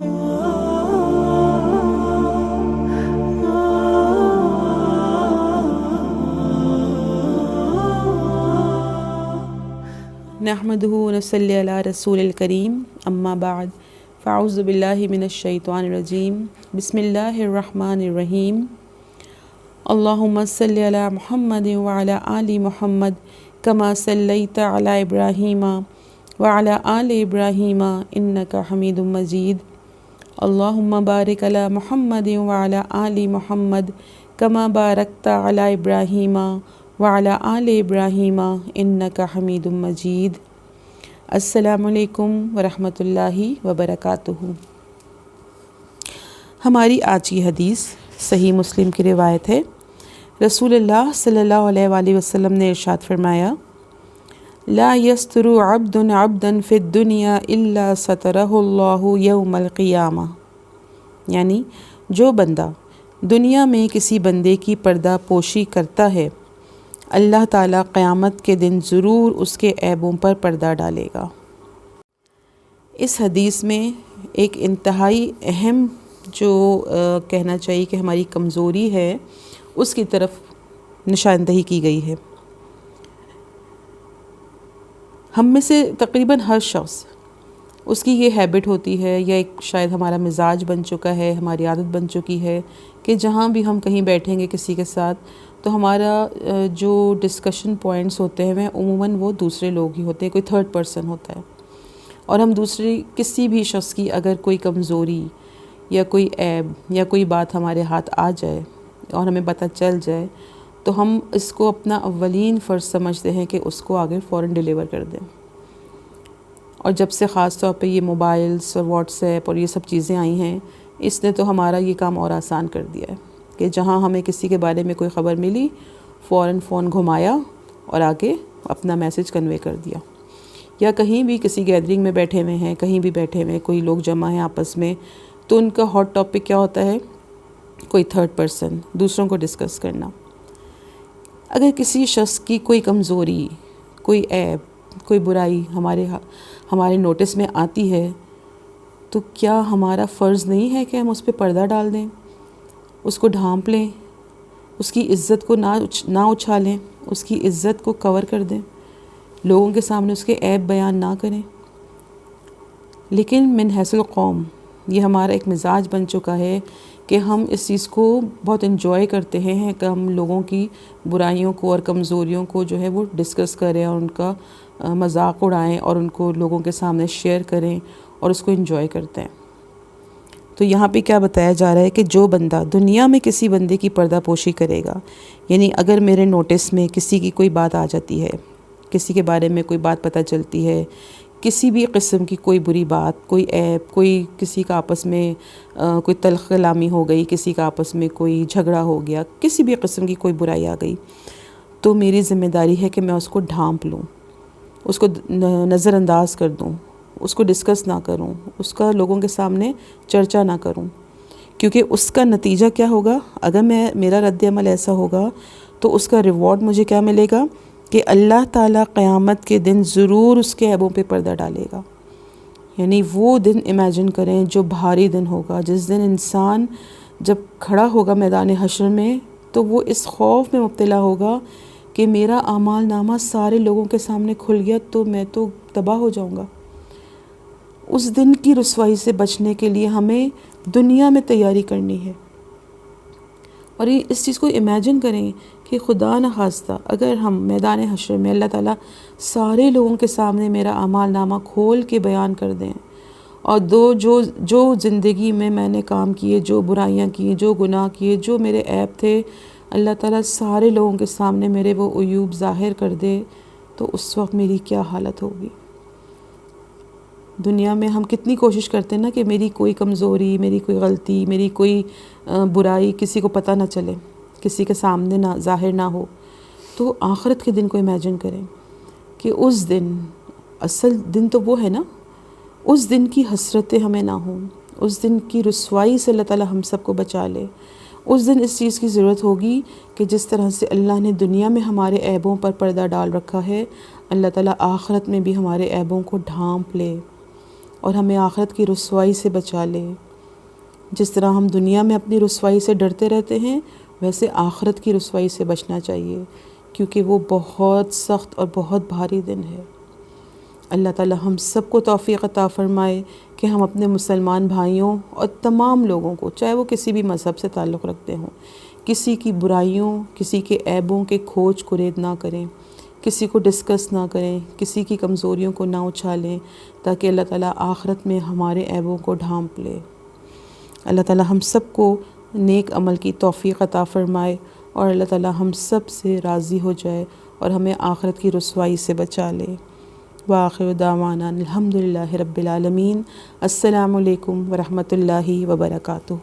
نحمدہ و نصلی علی رسول الکریم اما بعد فاعوذ باللہ من الشیطان الرجیم بسم اللہ الرحمن الرحیم اللہم صلی علی محمد وعلی آل محمد کما صلیت علی ابراہیم وعلی آل ابراہیم انکا حمید مجید اللہم بارک علی محمد وعلی آل محمد کما بارکت علی ابراہیم وعلی آل ابراہیم انکا حمید مجید۔ السلام علیکم ورحمۃ اللہ وبرکاتہ۔ ہماری آج کی حدیث صحیح مسلم کی روایت ہے۔ رسول اللہ صلی اللہ علیہ وآلہ وسلم نے ارشاد فرمایا، لا یستر عبد عبدا فی الدنیا الا سترہ اللہ یوم القیامہ، یعنی جو بندہ دنیا میں کسی بندے کی پردہ پوشی کرتا ہے، اللہ تعالیٰ قیامت کے دن ضرور اس کے عیبوں پر پردہ ڈالے گا۔ اس حدیث میں ایک انتہائی اہم جو کہنا چاہیے کہ ہماری کمزوری ہے، اس کی طرف نشاندہی کی گئی ہے۔ ہم میں سے تقریباً ہر شخص اس کی یہ ہیبٹ ہوتی ہے، یا ایک شاید ہمارا مزاج بن چکا ہے، ہماری عادت بن چکی ہے کہ جہاں بھی ہم کہیں بیٹھیں گے کسی کے ساتھ تو ہمارا جو ڈسکشن پوائنٹس ہوتے ہیں عموماً وہ دوسرے لوگ ہی ہوتے ہیں، کوئی تھرڈ پرسن ہوتا ہے، اور ہم دوسری کسی بھی شخص کی اگر کوئی کمزوری یا کوئی عیب یا کوئی بات ہمارے ہاتھ آ جائے اور ہمیں پتہ چل جائے تو ہم اس کو اپنا اولین فرض سمجھتے ہیں کہ اس کو آگے فوراً ڈیلیور کر دیں۔ اور جب سے خاص طور پہ یہ موبائلز اور واٹس ایپ اور یہ سب چیزیں آئی ہیں، اس نے تو ہمارا یہ کام اور آسان کر دیا ہے کہ جہاں ہمیں کسی کے بارے میں کوئی خبر ملی فوراً فون گھمایا اور آگے اپنا میسج کنوے کر دیا۔ یا کہیں بھی کسی گیدرنگ میں بیٹھے ہوئے ہیں، کہیں بھی بیٹھے ہوئے ہیں، کوئی لوگ جمع ہیں آپس میں، تو ان کا ہاٹ ٹاپک کیا ہوتا ہے؟ کوئی تھرڈ پرسن، دوسروں کو ڈسکس کرنا۔ اگر کسی شخص کی کوئی کمزوری، کوئی عیب، کوئی برائی ہمارے نوٹس میں آتی ہے تو کیا ہمارا فرض نہیں ہے کہ ہم اس پہ پردہ ڈال دیں، اس کو ڈھانپ لیں، اس کی عزت کو نہ اچھالیں، اس کی عزت کو کور کر دیں، لوگوں کے سامنے اس کے عیب بیان نہ کریں؟ لیکن من حیث القوم یہ ہمارا ایک مزاج بن چکا ہے کہ ہم اس چیز کو بہت انجوائے کرتے ہیں کہ ہم لوگوں کی برائیوں کو اور کمزوریوں کو جو ہے وہ ڈسکس کریں اور ان کا مذاق اڑائیں اور ان کو لوگوں کے سامنے شیئر کریں اور اس کو انجوائے کرتے ہیں۔ تو یہاں پہ کیا بتایا جا رہا ہے کہ جو بندہ دنیا میں کسی بندے کی پردہ پوشی کرے گا، یعنی اگر میرے نوٹس میں کسی کی کوئی بات آ جاتی ہے، کسی کے بارے میں کوئی بات پتہ چلتی ہے، کسی بھی قسم کی کوئی بری بات، کوئی عیب، کوئی کسی کا آپس میں کوئی تلخ کلامی ہو گئی، کسی کا آپس میں کوئی جھگڑا ہو گیا، کسی بھی قسم کی کوئی برائی آ گئی، تو میری ذمہ داری ہے کہ میں اس کو ڈھانپ لوں، اس کو نظر انداز کر دوں، اس کو ڈسکس نہ کروں، اس کا لوگوں کے سامنے چرچا نہ کروں، کیونکہ اس کا نتیجہ کیا ہوگا؟ اگر میرا رد عمل ایسا ہوگا تو اس کا ریوارڈ مجھے کیا ملے گا کہ اللہ تعالیٰ قیامت کے دن ضرور اس کے عیبوں پہ پردہ ڈالے گا۔ یعنی وہ دن امیجن کریں جو بھاری دن ہوگا، جس دن انسان جب کھڑا ہوگا میدان حشر میں تو وہ اس خوف میں مبتلا ہوگا کہ میرا اعمال نامہ سارے لوگوں کے سامنے کھل گیا تو میں تو تباہ ہو جاؤں گا۔ اس دن کی رسوائی سے بچنے کے لیے ہمیں دنیا میں تیاری کرنی ہے۔ اور اس چیز کو امیجن کریں کہ خدا نخواستہ اگر ہم میدان حشر میں اللہ تعالیٰ سارے لوگوں کے سامنے میرا اعمال نامہ کھول کے بیان کر دیں، اور جو زندگی میں نے کام کیے، جو برائیاں کی، جو گناہ کیے، جو میرے عیب تھے، اللہ تعالیٰ سارے لوگوں کے سامنے میرے وہ عیوب ظاہر کر دے، تو اس وقت میری کیا حالت ہوگی؟ دنیا میں ہم کتنی کوشش کرتے ہیں نا کہ میری کوئی کمزوری، میری کوئی غلطی، میری کوئی برائی کسی کو پتہ نہ چلے، کسی کے سامنے نہ ظاہر نہ ہو۔ تو آخرت کے دن کو امیجن کریں کہ اس دن، اصل دن تو وہ ہے نا، اس دن کی حسرتیں ہمیں نہ ہوں، اس دن کی رسوائی سے اللہ تعالیٰ ہم سب کو بچا لے۔ اس دن اس چیز کی ضرورت ہوگی کہ جس طرح سے اللہ نے دنیا میں ہمارے عیبوں پر پردہ ڈال رکھا ہے، اللہ تعالیٰ آخرت میں بھی ہمارے عیبوں کو ڈھانپ لے، اور ہمیں آخرت کی رسوائی سے بچا لے۔ جس طرح ہم دنیا میں اپنی رسوائی سے ڈرتے رہتے ہیں، ویسے آخرت کی رسوائی سے بچنا چاہیے، کیونکہ وہ بہت سخت اور بہت بھاری دن ہے۔ اللہ تعالی ہم سب کو توفیق عطا فرمائے کہ ہم اپنے مسلمان بھائیوں اور تمام لوگوں کو، چاہے وہ کسی بھی مذہب سے تعلق رکھتے ہوں، کسی کی برائیوں، کسی کے عیبوں کے کھوج کرید نہ کریں، کسی کو ڈسکس نہ کریں، کسی کی کمزوریوں کو نہ اچھالیں، تاکہ اللہ تعالیٰ آخرت میں ہمارے عیبوں کو ڈھانپ لے۔ اللہ تعالیٰ ہم سب کو نیک عمل کی توفیق عطا فرمائے، اور اللہ تعالیٰ ہم سب سے راضی ہو جائے اور ہمیں آخرت کی رسوائی سے بچا لے۔ وآخر دعوانا الحمدللہ رب العالمین۔ السلام علیکم ورحمۃ اللہ وبرکاتہ۔